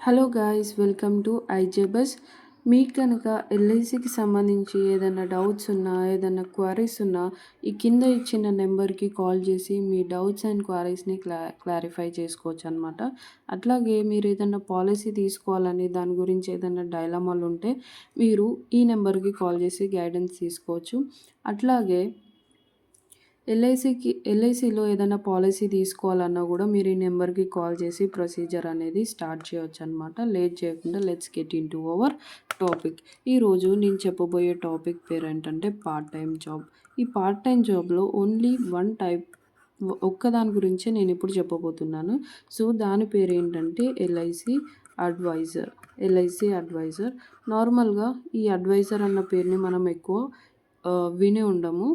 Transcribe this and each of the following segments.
Hello guys, welcome to ఐజేబస్. మీకు కనుక ఎల్ఐసికి సంబంధించి ఏదైనా డౌట్స్ ఉన్నా, ఏదైనా క్వరీస్ ఉన్నా, ఈ కింద ఇచ్చిన నెంబర్కి కాల్ చేసి మీ డౌట్స్ అండ్ క్వరీస్ని క్లారిఫై చేసుకోవచ్చు అనమాట. అట్లాగే మీరు ఏదైనా పాలసీ తీసుకోవాలని దాని గురించి ఏదైనా డైలమాలు ఉంటే మీరు ఈ నెంబర్కి కాల్ చేసి గైడెన్స్ తీసుకోవచ్చు. అట్లాగే ఎల్ఐసిలో ఏదైనా పాలసీ తీసుకోవాలన్నా కూడా మీరు ఈ నెంబర్కి కాల్ చేసి ప్రొసీజర్ అనేది స్టార్ట్ చేయొచ్చు అనమాట. లేట్ చేయకుండా let's get in to our topic. ఈరోజు నేను చెప్పబోయే టాపిక్ పేరు ఏంటంటే పార్ట్ టైం జాబ్. ఈ పార్ట్ టైం జాబ్లో ఓన్లీ వన్ టైప్, ఒక్కదాని గురించే నేను ఇప్పుడు చెప్పబోతున్నాను. సో దాని పేరు ఏంటంటే అడ్వైజర్. LIC advisor. నార్మల్గా ఈ అడ్వైజర్ అన్న పేరుని మనం ఎక్కువ విని ఉండము.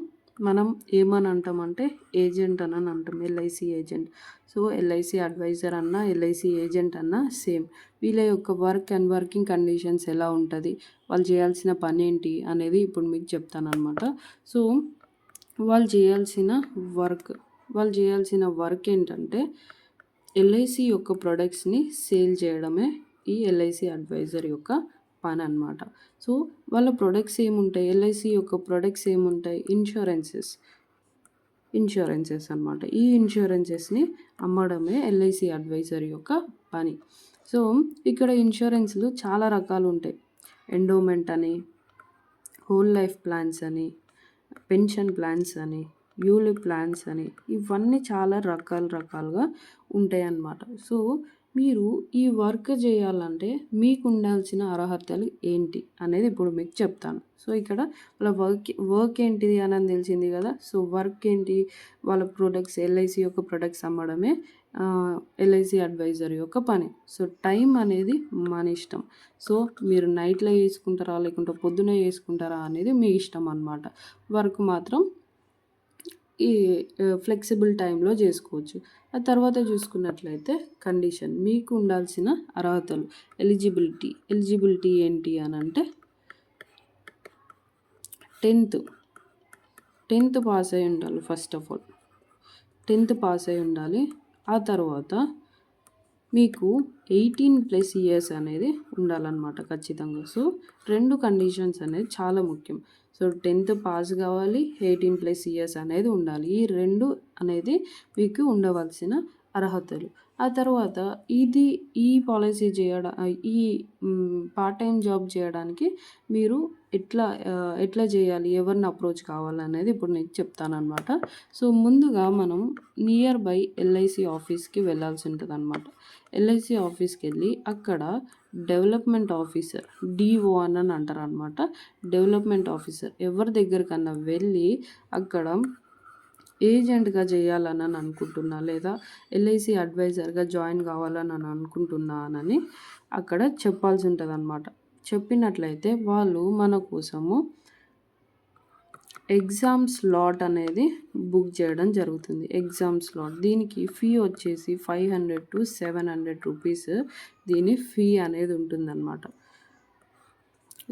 మనం ఏమని అంటామంటే ఏజెంట్ అని అంటాం, LIC agent. So LIC advisor అన్న, ఎల్ఐసి ఏజెంట్ అన్న సేమ్. వీళ్ళ యొక్క వర్క్ అండ్ వర్కింగ్ కండిషన్స్ ఎలా ఉంటుంది, వాళ్ళు చేయాల్సిన పని ఏంటి అనేది ఇప్పుడు మీకు చెప్తానమాట. సో వాళ్ళు చేయాల్సిన వర్క్ ఏంటంటే ఎల్ఐసి యొక్క ప్రొడక్ట్స్ని సేల్ చేయడమే ఈ ఎల్ఐసి అడ్వైజర్ యొక్క పని అనమాట. సో వాళ్ళ ప్రొడక్ట్స్ ఏముంటాయి, ఎల్ఐసి యొక్క ప్రొడక్ట్స్ ఏముంటాయి, ఇన్సూరెన్సెస్ అనమాట. ఈ ఇన్సూరెన్సెస్ని అమ్మడమే ఎల్ఐసి అడ్వైజర్ యొక్క పని. సో ఇక్కడ ఇన్సూరెన్స్లు చాలా రకాలు ఉంటాయి. ఎండోమెంట్ అని, హోల్ లైఫ్ ప్లాన్స్ అని, పెన్షన్ ప్లాన్స్ అని, యూలిప్ ప్లాన్స్ అని, ఇవన్నీ చాలా రకాలుగా ఉంటాయి అన్నమాట. సో మీరు ఈ వర్క్ చేయాలంటే మీకు ఉండాల్సిన అర్హతలు ఏంటి అనేది ఇప్పుడు మీకు చెప్తాను. సో ఇక్కడ వాళ్ళ వర్క్ ఏంటిది అని తెలిసింది కదా. సో వర్క్ ఏంటి, వాళ్ళ ప్రొడక్ట్స్, ఎల్ఐసి యొక్క ప్రొడక్ట్స్ అమ్మడమే ఎల్ఐసి అడ్వైజర్ యొక్క పని. సో టైం అనేది మన ఇష్టం. సో మీరు నైట్లో చేసుకుంటారా లేకుంటే పొద్దునే చేసుకుంటారా అనేది మీ ఇష్టం అన్నమాట. వర్క్ మాత్రం ఈ ఫ్లెక్సిబుల్ టైంలో చేసుకోవచ్చు. ఆ తర్వాత చూసుకున్నట్లయితే కండిషన్, మీకు ఉండాల్సిన అర్హతలు, ఎలిజిబిలిటీ ఏంటి అని అంటే 10th పాస్ అయి ఉండాలి. First of all 10th pass అయి ఉండాలి. ఆ తర్వాత మీకు 18+ ఇయర్స్ అనేది ఉండాలన్నమాట ఖచ్చితంగా. సో 2 కండిషన్స్ అనేది చాలా ముఖ్యం. సో 10th పాస్ కావాలి, 18+ ఇయర్స్ అనేది ఉండాలి. ఈ 2 అనేది మీకు ఉండవలసిన అర్హతలు. ఆ తర్వాత ఈ పాలసీ ఈ పార్ట్ టైం జాబ్ చేయడానికి మీరు ఎట్లా చేయాలి, ఎవరిని అప్రోచ్ కావాలనేది ఇప్పుడు నేను చెప్తానమాట. సో ముందుగా మనం నియర్ బై ఎల్ఐసి ఆఫీస్కి వెళ్ళాల్సి ఉంటుంది అనమాట. ఎల్ఐసి ఆఫీస్కి వెళ్ళి అక్కడ డెవలప్మెంట్ ఆఫీసర్, డిఓ అని అంటారు అనమాట. డెవలప్మెంట్ ఆఫీసర్ ఎవరి దగ్గరికన్నా వెళ్ళి అక్కడ ఏజెంట్గా చేయాలని అనుకుంటున్నా, లేదా ఎల్ఐసి అడ్వైజర్గా జాయిన్ కావాలని అనుకుంటున్నానని అక్కడ చెప్పాల్సి ఉంటుంది అనమాట. చెప్పినట్లయితే వాళ్ళు మన కోసము ఎగ్జామ్ స్లాట్ అనేది బుక్ చేయడం జరుగుతుంది. ఎగ్జామ్ స్లాట్, దీనికి ఫీ వచ్చేసి 500 to 700 రూపీస్ దీని ఫీ అనేది ఉంటుందన్నమాట.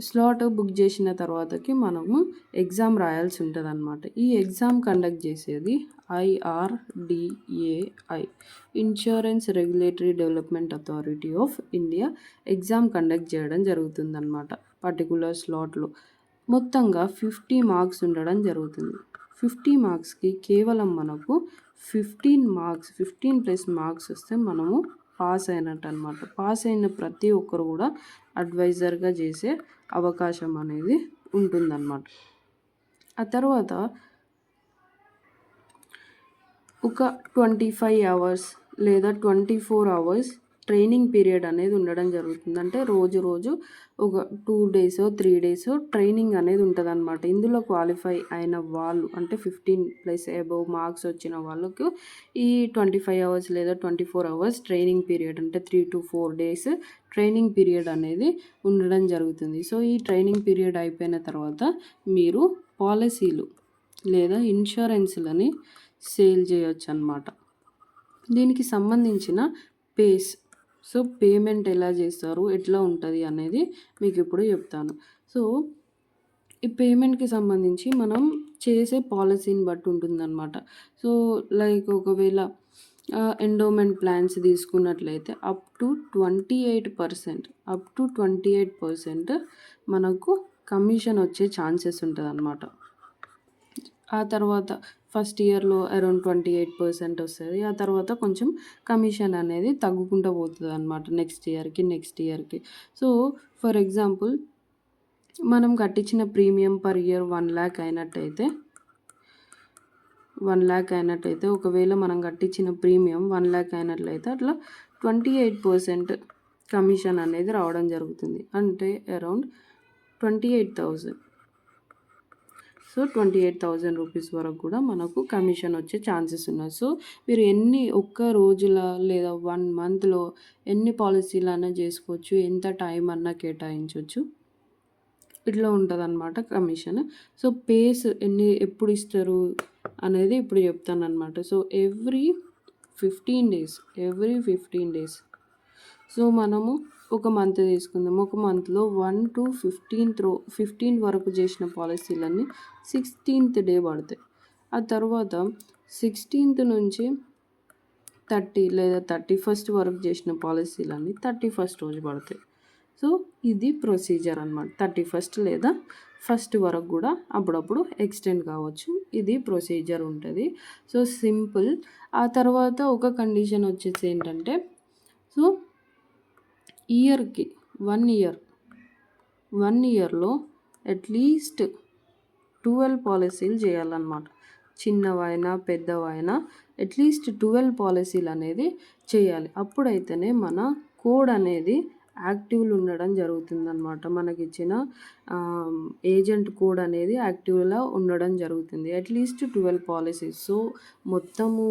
స్లాట్ బుక్ చేసిన తర్వాతకి మనము ఎగ్జామ్ రాయాల్సి ఉంటుంది అనమాట. ఈ ఎగ్జామ్ కండక్ట్ చేసేది IRDAI, insurance regulatory development authority of India. Exam conduct చేయడం జరుగుతుందన్నమాట. పర్టికులర్ స్లాట్లో మొత్తంగా 50 మార్క్స్ ఉండడం జరుగుతుంది. 50 మార్క్స్కి కేవలం మనకు 15+ మార్క్స్ వస్తే మనము పాస్ అయినట్టు అనమాట. పాస్ అయిన ప్రతి ఒక్కరు కూడా అడ్వైజర్గా చేసే అవకాశం అనేది ఉంటుందన్నమాట. ఆ తర్వాత ఒక 25 hours లేదా 24 hours ట్రైనింగ్ పీరియడ్ అనేది ఉండడం జరుగుతుంది. అంటే రోజు ఒక 2 days 3 days ట్రైనింగ్ అనేది ఉంటుంది అనమాట. ఇందులో క్వాలిఫై అయిన వాళ్ళు, అంటే 15+ అబోవ్ మార్క్స్ వచ్చిన వాళ్ళకు ఈ 25 hours లేదా 24 hours ట్రైనింగ్ పీరియడ్, అంటే 3 to 4 days ట్రైనింగ్ పీరియడ్ అనేది ఉండడం జరుగుతుంది. సో ఈ ట్రైనింగ్ పీరియడ్ అయిపోయిన తర్వాత మీరు పాలసీలు లేదా ఇన్సూరెన్స్లని సేల్ చేయొచ్చు అన్నమాట. దీనికి సంబంధించిన సో పేమెంట్ ఎలా చేస్తారు, ఎట్లా ఉంటుంది అనేది మీకు ఇప్పుడు చెప్తాను. సో ఈ పేమెంట్కి సంబంధించి మనం చేసే పాలసీని బట్టి ఉంటుందన్నమాట. సో లైక్ ఒకవేళ ఎండోమెంట్ ప్లాన్స్ తీసుకున్నట్లయితే అప్ టు 28% మనకు కమిషన్ వచ్చే ఛాన్సెస్ ఉంటుందన్నమాట. ఆ తర్వాత ఫస్ట్ ఇయర్‌లో అరౌండ్ 28% వస్తది. ఆ తర్వాత కొంచెం కమిషన్ అనేది తగ్గుకుంటూ పోతదనమాట నెక్స్ట్ ఇయర్‌కి. సో, ఫర్ ఎగ్జాంపుల్ మనం కట్టించిన ప్రీమియం పర్ ఇయర్ 1,00,000 అయినట్టయితే ఒకవేళ మనం కట్టించిన ప్రీమియం 1,00,000 అయినట్లయితే అట్లా 28% కమిషన్ అనేది రావడం జరుగుతుంది. అంటే అరౌండ్ 28,000. సో, 28,000 రూపీస్ వరకు కూడా మనకు కమిషన్ వచ్చే ఛాన్సెస్ ఉన్నాయి. సో, మీరు ఒక్క రోజుల లేదా 1 మంత్‌లో ఎన్ని పాలసీలైనా చేసుకోవచ్చు. ఎంత టైం అన్నా కేటాయించొచ్చు. ఇట్లా ఉంటదనమాట కమిషన్. సో, పేస్ ఎప్పుడు ఇస్తారు అనేది ఇప్పుడు చెప్తాననమాట. So, every 15 days. సో, మనము ఒక మంత్ తీసుకుందాం. ఒక మంత్‌లో 1 to 15 వరకు చేసిన పాలసీలన్నీ 16th డే పడతాయి. ఆ తర్వాత 16th నుంచి 30 లేదా 31st వరకు చేసిన పాలసీలన్నీ 31st రోజు పడతాయి. సో, ఇది ప్రొసీజర్ అనమాట. 31st లేదా 1st వరకు కూడా అప్పుడప్పుడు ఎక్స్టెండ్ కావచ్చు. ఇది ప్రొసీజర్ ఉంటుంది. So, simple. ఆ తర్వాత ఒక కండిషన్ వచ్చేసి ఏంటంటే, సో, ఇయర్‌కి 1 ఇయర్‌లో అట్లీస్ట్ 12 పాలసీలు చేయాలన్నమాట. చిన్నవైనా పెద్దవైనా అట్లీస్ట్ 12 పాలసీలు అనేది చేయాలి. అప్పుడైతేనే మన కోడ్ అనేది యాక్టివ్లో ఉండడం జరుగుతుందన్నమాట. మనకిచ్చిన ఏజెంట్ కోడ్ అనేది యాక్టివ్‌లో ఉండడం జరుగుతుంది. At least 12 policies. సో, మొత్తము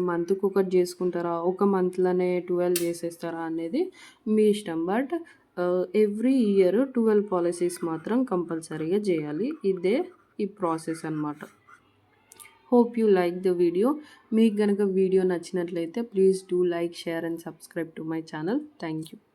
మంత్‌కి ఒకటి చేసుకుంటారా, ఒక మంత్‌లోనే 12 చేసేస్తారా అనేది మీ ఇష్టం. బట్ ఎవ్రీ ఇయర్ 12 పాలసీస్ మాత్రం కంపల్సరీగా చేయాలి. ఇదే ఈ ప్రాసెస్ అన్నమాట. Hope you like the video. మీకు గనక వీడియో నచ్చినట్లయితే please do like, share and subscribe to my channel. Thank you.